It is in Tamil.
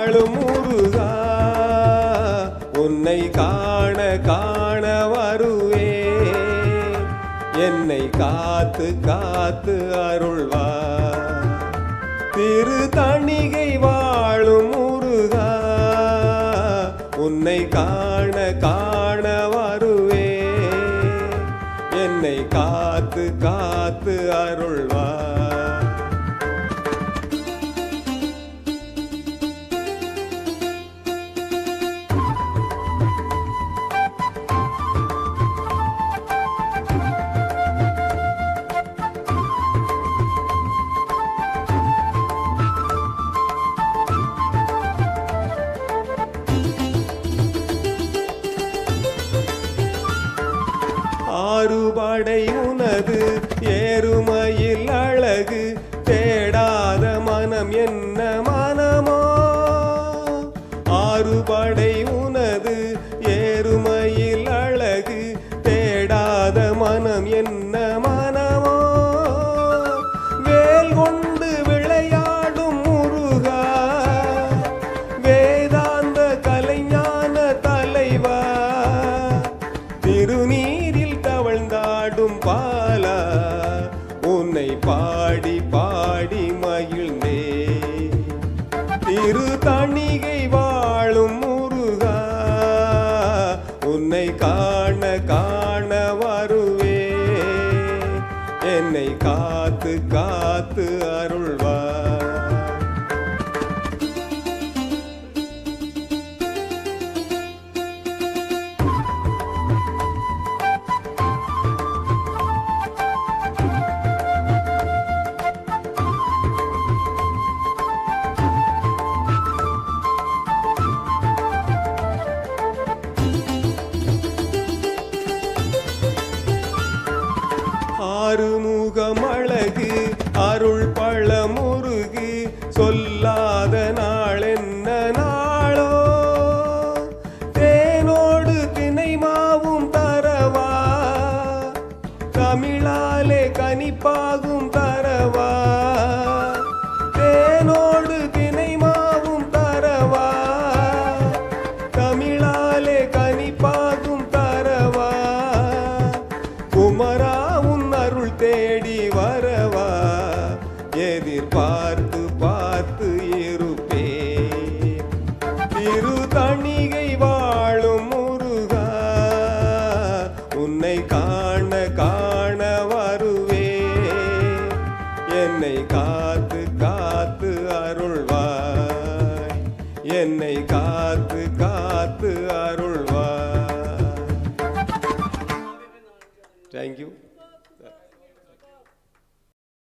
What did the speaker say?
வாழும் முருகா, உன்னை காண காண வருவே, என்னை காத்து காத்து அருள்வார். திருத்தணிகை வாழும் முருகா, உன்னை காண காண வருவே, என்னை காத்து காத்து அருள்வார். ஆறுபடை உனது ஏறுமையில் அழகு, தேடாத மனம் என்ன மனமோ. ஆறுபடை உனது ஏறுமையில் அழகு, தேடாத மனம் என்ன மனமோ. வேல் கொண்டு விளையாடும் முருகா, வேதாந்த கலைஞான தலைவா, திருநீரில் தவழ்ந்தாடும் பாலா, உன்னை பாடி பாடி மகிழ்ந்தே. திருத்தணிகை வாழும் முருகா, உன்னை காண காண வருவே, என்னை காத்து காத்து அருள்வார். ஆறுமுகம் அழகு அருள் பழமுருகு, சொல்லாத நாள் என்ன நாளோ. தேனோடு தினை மாவும் தரவா, தமிழாலே கனிப்பாகும் தரவா. தேனோடு தினை மாவும் தரவா, தமிழாலே கனிப்பாகும் தரவா. குமரா அருள் தேடி வரவா, எதிர்பார்த்து பார்த்து இருப்பே. திருத்தணிகை வாழும் முருகா, உன்னை காண காண வருவே, என்னை காத்து காத்து அருள்வாய், என்னை காத்து காத்து அருள்வாய். Thank you.